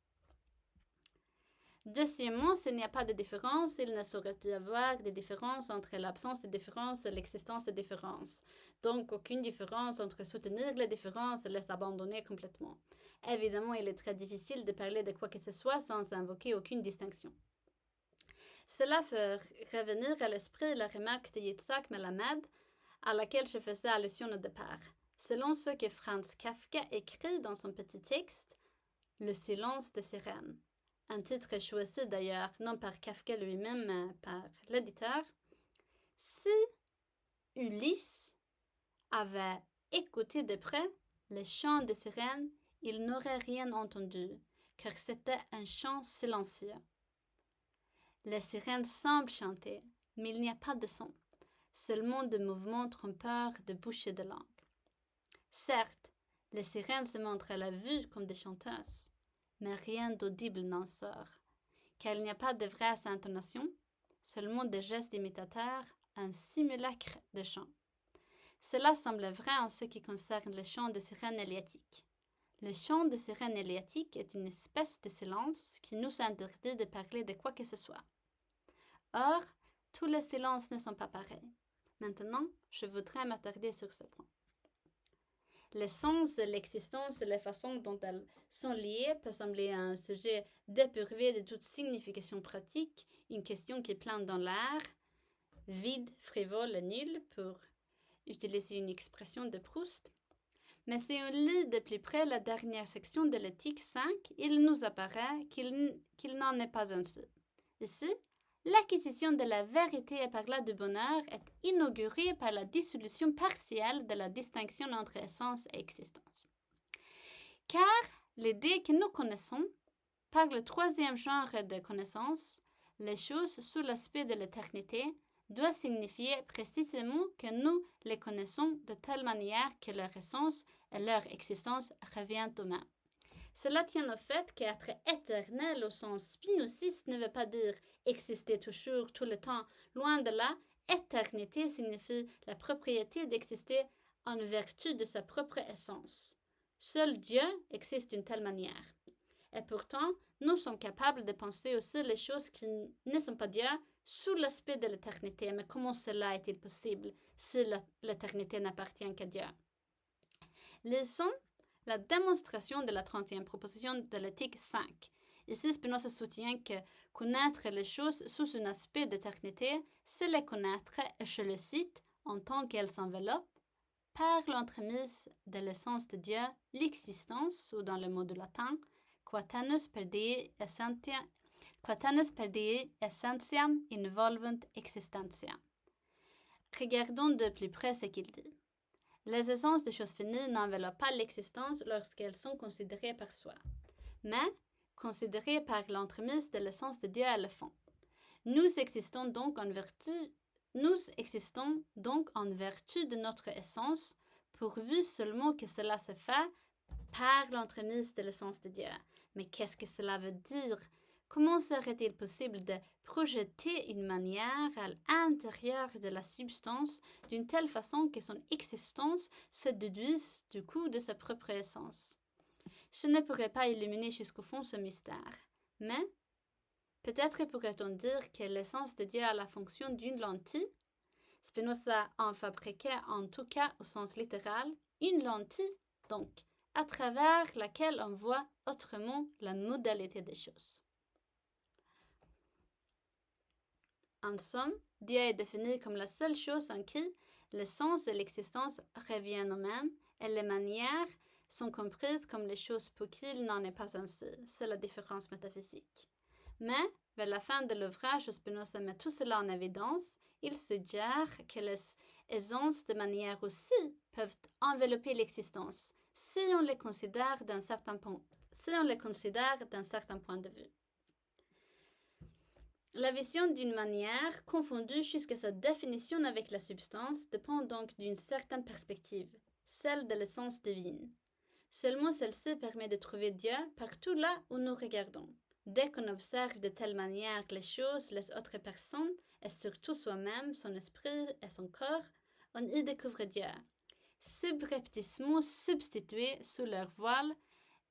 Deuxièmement, s'il n'y a pas de différence, il ne saurait y avoir de différence entre l'absence de différence et l'existence de différence. Donc, aucune différence entre soutenir les différences et les abandonner complètement. Évidemment, il est très difficile de parler de quoi que ce soit sans invoquer aucune distinction. Cela fait revenir à l'esprit la remarque de Yitzhak Melamed, à laquelle je faisais allusion au départ. Selon ce que Franz Kafka écrit dans son petit texte, « Le silence des sirènes », un titre choisi d'ailleurs non par Kafka lui-même, mais par l'éditeur, si Ulysse avait écouté de près les chants des sirènes, il n'aurait rien entendu, car c'était un chant silencieux. Les sirènes semblent chanter, mais il n'y a pas de son, seulement des mouvements trompeurs de bouche et de langue. Certes, les sirènes se montrent à la vue comme des chanteuses, mais rien d'audible n'en sort, car il n'y a pas de vraies intonations, seulement des gestes imitateurs, un simulacre de chant. Cela semble vrai en ce qui concerne le chant de sirène éliatique. Le chant de sirène éliatique est une espèce de silence qui nous interdit de parler de quoi que ce soit. Or, tous les silences ne sont pas pareils. Maintenant, je voudrais m'attarder sur ce point. L'essence de l'existence et la façon dont elles sont liées peut sembler un sujet dépourvu de toute signification pratique, une question qui plane dans l'air, vide, frivole et nul, pour utiliser une expression de Proust. Mais si on lit de plus près la dernière section de l'éthique 5, il nous apparaît qu'il n'en est pas ainsi. Ici, l'acquisition de la vérité et par là du bonheur est inaugurée par la dissolution partielle de la distinction entre essence et existence. Car l'idée que nous connaissons, par le troisième genre de connaissance, les choses sous l'aspect de l'éternité, doit signifier précisément que nous les connaissons de telle manière que leur essence et leur existence reviennent au même. Cela tient au fait qu'être éternel au sens spinoziste ne veut pas dire exister toujours, tout le temps. Loin de là, éternité signifie la propriété d'exister en vertu de sa propre essence. Seul Dieu existe d'une telle manière. Et pourtant, nous sommes capables de penser aussi les choses qui ne sont pas Dieu sous l'aspect de l'éternité. Mais comment cela est-il possible si l'éternité n'appartient qu'à Dieu? Lisons la démonstration de la 30e proposition de l'éthique 5. Ici, Spinoza soutient que connaître les choses sous un aspect d'éternité, c'est les connaître, et je le cite, en tant qu'elles s'enveloppent, par l'entremise de l'essence de Dieu, l'existence, ou dans le mot du latin, quatanus per Dei essentiam involvunt existentiam. Regardons de plus près ce qu'il dit. Les essences des choses finies n'enveloppent pas l'existence lorsqu'elles sont considérées par soi, mais considérées par l'entremise de l'essence de Dieu à le fond. Nous existons donc en vertu de notre essence, pourvu seulement que cela se fait par l'entremise de l'essence de Dieu. Mais qu'est-ce que cela veut dire? Comment serait-il possible de projeter une manière à l'intérieur de la substance d'une telle façon que son existence se déduise du coup de sa propre essence? Je ne pourrais pas illuminer jusqu'au fond ce mystère, mais peut-être pourrait-on dire que l'essence de Dieu a la fonction d'une lentille. Spinoza en fabriquait en tout cas au sens littéral une lentille, donc, à travers laquelle on voit autrement la modalité des choses. En somme, Dieu est défini comme la seule chose en qui l'essence de l'existence revient au même et les manières sont comprises comme les choses pour qui il n'en est pas ainsi. C'est la différence métaphysique. Mais, vers la fin de l'ouvrage où Spinoza met tout cela en évidence, il suggère que les essences de manière aussi peuvent envelopper l'existence, si on les considère d'un certain point de vue. La vision d'une manière, confondue jusqu'à sa définition avec la substance, dépend donc d'une certaine perspective, celle de l'essence divine. Seulement celle-ci permet de trouver Dieu partout là où nous regardons. Dès qu'on observe de telle manière les choses, les autres personnes, et surtout soi-même, son esprit et son corps, on y découvre Dieu. Subrepticement substitué sous leur voile,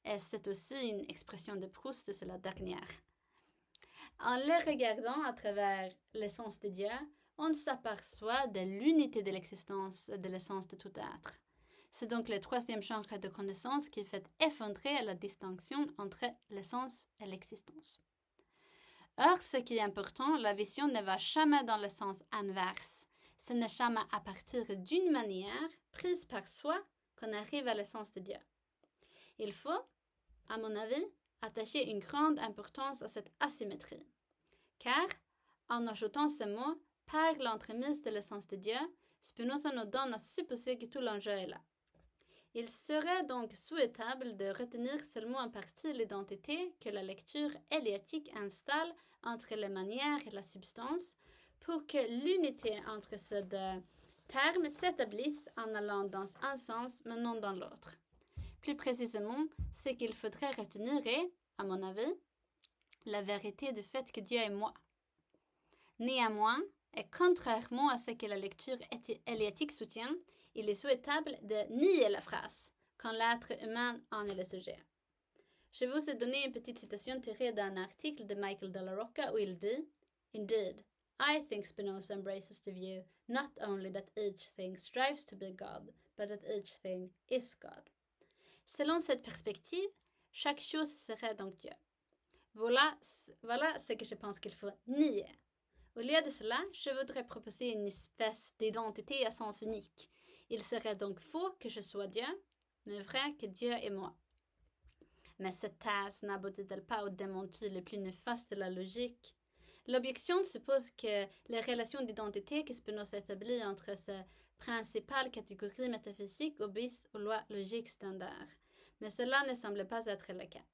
et c'est aussi une expression de Proust, c'est la dernière. En les regardant à travers l'essence de Dieu, on s'aperçoit de l'unité de l'existence et de l'essence de tout être. C'est donc le troisième genre de connaissance qui fait effondrer la distinction entre l'essence et l'existence. Or, ce qui est important, la vision ne va jamais dans le sens inverse. Ce n'est jamais à partir d'une manière prise par soi qu'on arrive à l'essence de Dieu. Il faut, à mon avis, attacher une grande importance à cette asymétrie. Car, en ajoutant ce mot, par l'entremise de l'essence de Dieu, Spinoza nous donne à supposer que tout l'enjeu est là. Il serait donc souhaitable de retenir seulement en partie l'identité que la lecture éliatique installe entre les manières et la substance pour que l'unité entre ces deux termes s'établisse en allant dans un sens mais non dans l'autre. Plus précisément, ce qu'il faudrait retenir est, à mon avis, la vérité du fait que Dieu est moi. Néanmoins, et contrairement à ce que la lecture éliatique soutient, il est souhaitable de nier la phrase quand l'être humain en est le sujet. Je vous ai donné une petite citation tirée d'un article de Michael Della Rocca où il dit « Indeed, I think Spinoza embraces the view not only that each thing strives to be God, but that each thing is God. » Selon cette perspective, chaque chose serait donc Dieu. Voilà ce que je pense qu'il faut nier. Au lieu de cela, je voudrais proposer une espèce d'identité à sens unique. Il serait donc faux que je sois Dieu, mais vrai que Dieu est moi. Mais cette thèse n'aboutit-elle pas au démenti le plus néfaste de la logique? L'objection suppose que les relations d'identité que Spinoza établit entre ses principales catégories métaphysiques obéissent aux lois logiques standards. Mais cela ne semble pas être le cas.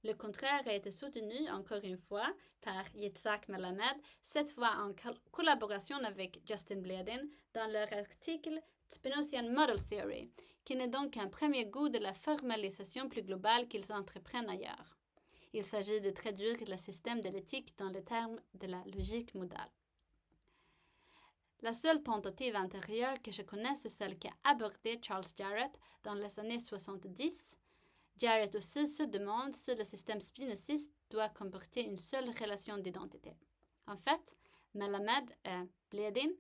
Le contraire a été soutenu, encore une fois, par Yitzhak Melamed, cette fois en collaboration avec Justin Bledin, dans leur article Spinozian Model Theory, qui n'est donc qu'un premier goût de la formalisation plus globale qu'ils entreprennent ailleurs. Il s'agit de traduire le système de l'éthique dans les termes de la logique modale. La seule tentative antérieure que je connaisse est celle qu'a abordée Charles Jarrett dans les années 70. Jarrett aussi se demande si le système spinoziste doit comporter une seule relation d'identité. En fait, Melamed et Bledin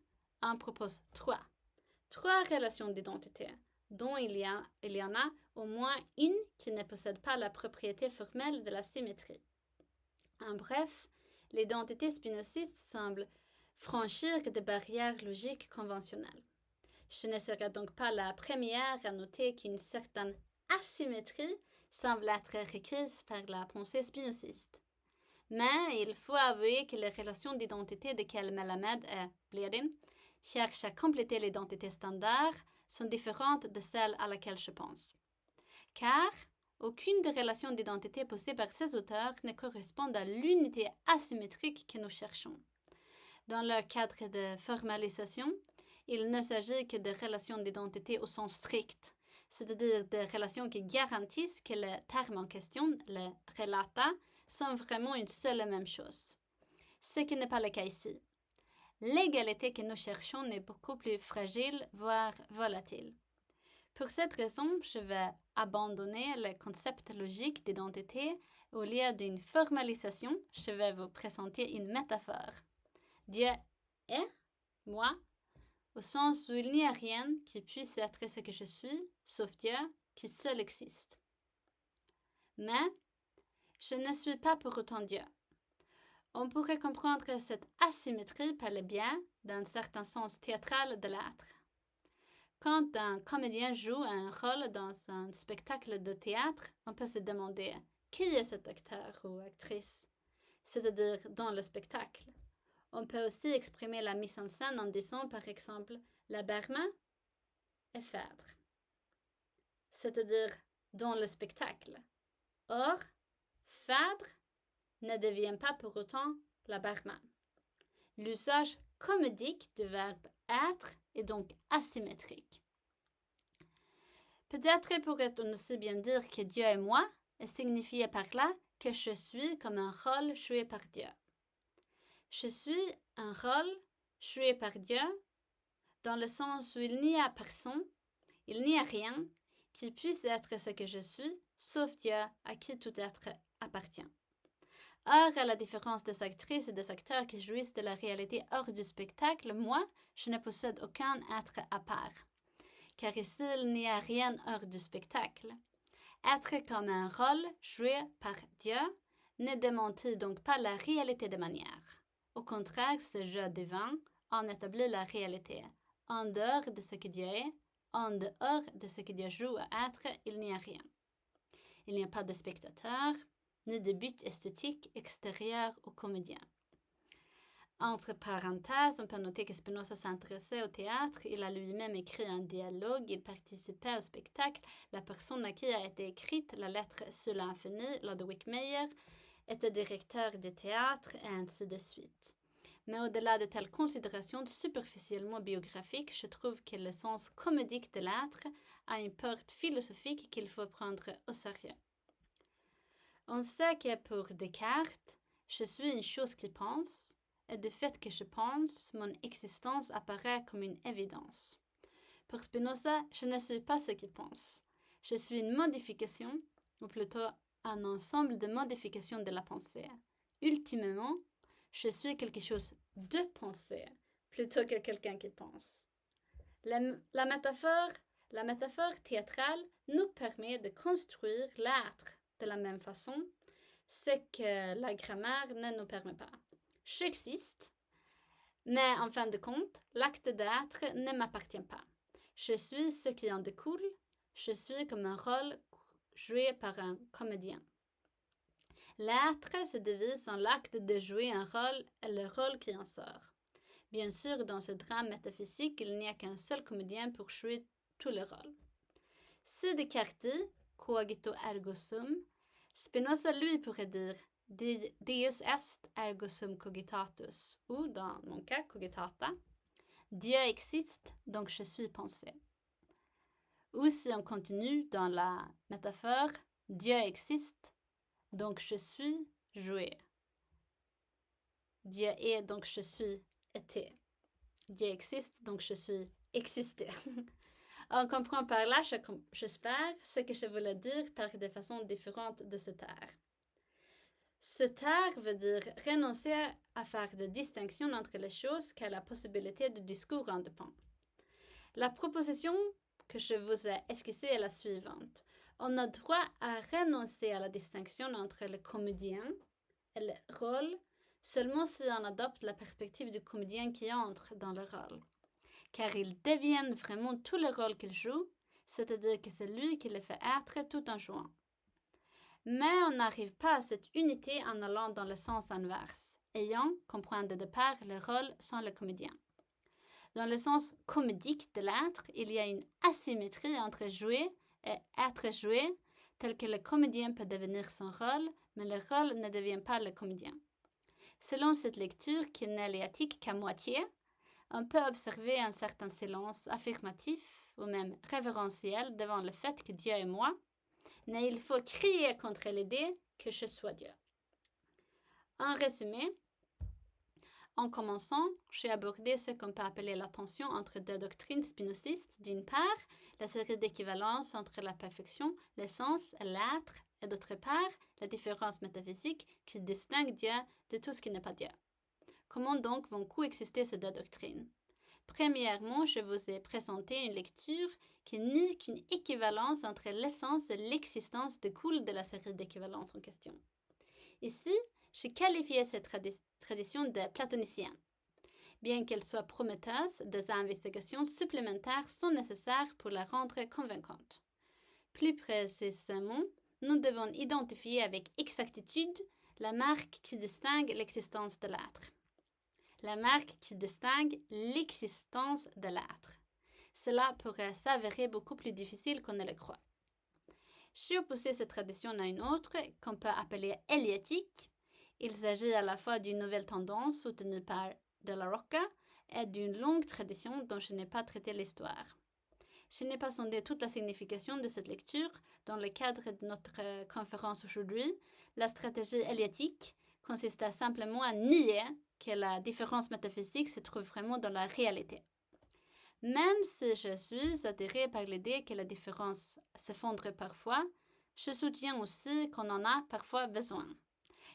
en proposent trois. Trois relations d'identité, dont il y en a au moins une qui ne possède pas la propriété formelle de la symétrie. En bref, l'identité spinoziste semble franchir des barrières logiques conventionnelles. Je ne serai donc pas la première à noter qu'une certaine asymétrie semble être requise par la pensée spinoziste. Mais il faut avouer que les relations d'identité desquelles Melamed et Bledin cherchent à compléter l'identité standard sont différentes de celle à laquelle je pense. Car aucune des relations d'identité posées par ces auteurs ne correspond à l'unité asymétrique que nous cherchons. Dans leur cadre de formalisation, il ne s'agit que de relations d'identité au sens strict, c'est-à-dire des relations qui garantissent que les termes en question, les relata, sont vraiment une seule et même chose. Ce qui n'est pas le cas ici. L'égalité que nous cherchons est beaucoup plus fragile, voire volatile. Pour cette raison, je vais abandonner le concept logique d'identité. Au lieu d'une formalisation, je vais vous présenter une métaphore. Dieu est, moi, au sens où il n'y a rien qui puisse être ce que je suis, sauf Dieu, qui seul existe. Mais je ne suis pas pour autant Dieu. On pourrait comprendre cette asymétrie par le biais d'un certain sens théâtral de l'être. Quand un comédien joue un rôle dans un spectacle de théâtre, on peut se demander qui est cet acteur ou actrice, c'est-à-dire dans le spectacle. On peut aussi exprimer la mise en scène en disant par exemple la barman est Phèdre, c'est-à-dire dans le spectacle. Or, Phèdre ne devient pas pour autant la barman. L'usage comédique du verbe être est donc asymétrique. Peut-être pourrait-on aussi bien dire que Dieu est moi et signifier par là que je suis comme un rôle joué par Dieu. Je suis un rôle joué par Dieu dans le sens où il n'y a personne, il n'y a rien qui puisse être ce que je suis, sauf Dieu à qui tout être appartient. Or, à la différence des actrices et des acteurs qui jouissent de la réalité hors du spectacle, moi, je ne possède aucun être à part. Car ici, il n'y a rien hors du spectacle. Être comme un rôle joué par Dieu ne démentit donc pas la réalité de manière. Au contraire, ce jeu divin en établit la réalité. En dehors de ce que Dieu est, en dehors de ce que Dieu joue à être, il n'y a rien. Il n'y a pas de spectateur, ni de but esthétique extérieur au comédien. Entre parenthèses, on peut noter que Spinoza s'intéressait au théâtre, il a lui-même écrit un dialogue, il participait au spectacle, la personne à qui a été écrite la lettre sur l'infini, Ludwig Meyer, était directeur de théâtre et ainsi de suite. Mais au-delà de telles considérations superficiellement biographiques, je trouve que le sens comédique de l'être a une porte philosophique qu'il faut prendre au sérieux. On sait que pour Descartes, je suis une chose qui pense, et du fait que je pense, mon existence apparaît comme une évidence. Pour Spinoza, je ne suis pas ce qu'il pense. Je suis une modification, ou plutôt un ensemble de modifications de la pensée. Ultimement, je suis quelque chose de pensée, plutôt que quelqu'un qui pense. La métaphore théâtrale nous permet de construire l'être de la même façon, ce que la grammaire ne nous permet pas. J'existe, mais en fin de compte, l'acte d'être ne m'appartient pas. Je suis ce qui en découle, je suis comme un rôle joué par un comédien. L'être se divise en l'acte de jouer un rôle et le rôle qui en sort. Bien sûr, dans ce drame métaphysique, il n'y a qu'un seul comédien pour jouer tous les rôles. Si Descartes, cogito ergo sum, Spinoza lui pourrait dire Deus est ergo sum cogitatus, ou dans mon cas, cogitata, Dieu existe, donc je suis pensée. Ou si on continue dans la métaphore, Dieu existe, donc je suis joué. Dieu est, donc je suis été. Dieu existe, donc je suis existé. On comprend par là, j'espère, ce que je voulais dire par des façons différentes de se taire. Se taire veut dire renoncer à faire des distinctions entre les choses car la possibilité de discours en dépend. La proposition que je vous ai esquissée est la suivante. On a droit à renoncer à la distinction entre le comédien et le rôle seulement si on adopte la perspective du comédien qui entre dans le rôle. Car il devient vraiment tout le rôle qu'il joue, c'est-à-dire que c'est lui qui le fait être tout en jouant. Mais on n'arrive pas à cette unité en allant dans le sens inverse, ayant comme point de départ le rôle sans le comédien. Dans le sens comédique de l'être, il y a une asymétrie entre jouer et être joué, tel que le comédien peut devenir son rôle, mais le rôle ne devient pas le comédien. Selon cette lecture, qui n'est léatique qu'à moitié, on peut observer un certain silence affirmatif ou même révérentiel devant le fait que Dieu est moi, mais il faut crier contre l'idée que je sois Dieu. En résumé, en commençant, j'ai abordé ce qu'on peut appeler la tension entre deux doctrines spinozistes, d'une part, la série d'équivalences entre la perfection, l'essence et l'être, et d'autre part, la différence métaphysique qui distingue Dieu de tout ce qui n'est pas Dieu. Comment donc vont coexister ces deux doctrines? Premièrement, je vous ai présenté une lecture qui nie qu'une équivalence entre l'essence et l'existence découle de la série d'équivalences en question. Ici, j'ai qualifié cette tradition de platonicienne. Bien qu'elle soit prometteuse, des investigations supplémentaires sont nécessaires pour la rendre convaincante. Plus précisément, nous devons identifier avec exactitude la marque qui distingue l'existence de l'être. La marque qui distingue l'existence de l'être. Cela pourrait s'avérer beaucoup plus difficile qu'on ne le croit. J'ai opposé cette tradition à une autre qu'on peut appeler éliatique. Il s'agit à la fois d'une nouvelle tendance soutenue par De la Rocca et d'une longue tradition dont je n'ai pas traité l'histoire. Je n'ai pas sondé toute la signification de cette lecture. Dans le cadre de notre conférence aujourd'hui, la stratégie éliatique consiste simplement à nier que la différence métaphysique se trouve vraiment dans la réalité. Même si je suis attirée par l'idée que la différence s'effondre parfois, je soutiens aussi qu'on en a parfois besoin.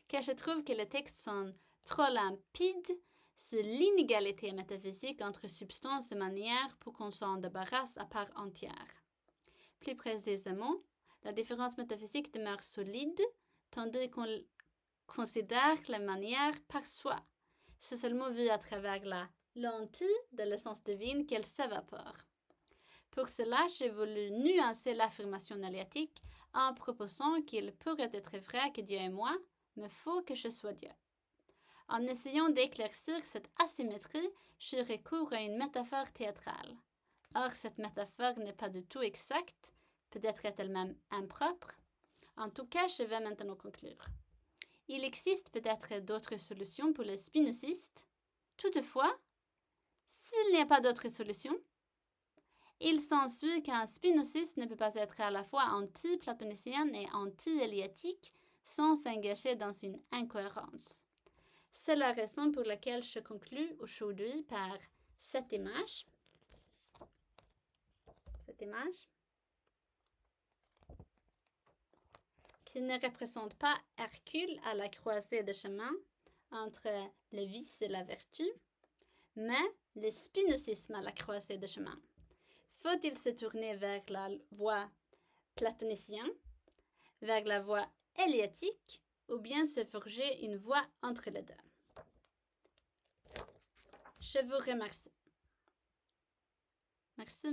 Car je trouve que les textes sont trop limpides sur l'inégalité métaphysique entre substances et manières pour qu'on s'en débarrasse à part entière. Plus précisément, la différence métaphysique demeure solide, tandis qu'on considère la manière par soi. C'est seulement vu à travers la lentille de l'essence divine qu'elle s'évapore. Pour cela, j'ai voulu nuancer l'affirmation éliatique en proposant qu'il pourrait être vrai que Dieu est moi, mais faut que je sois Dieu. En essayant d'éclaircir cette asymétrie, je recours à une métaphore théâtrale. Or, cette métaphore n'est pas du tout exacte, peut-être est-elle même impropre. En tout cas, je vais maintenant conclure. Il existe peut-être d'autres solutions pour les spinozistes. Toutefois, s'il n'y a pas d'autre solution, il s'ensuit qu'un spinoziste ne peut pas être à la fois anti-platonicien et anti-éliatique sans s'engager dans une incohérence. C'est la raison pour laquelle je conclus aujourd'hui par cette image. cette image, qui ne représente pas Hercule à la croisée des chemins entre le vice et la vertu, mais le spinozisme à la croisée des chemins. Faut-il se tourner vers la voie platonicienne, vers la voie éliatique, ou bien se forger une voie entre les deux? Je vous remercie. Merci.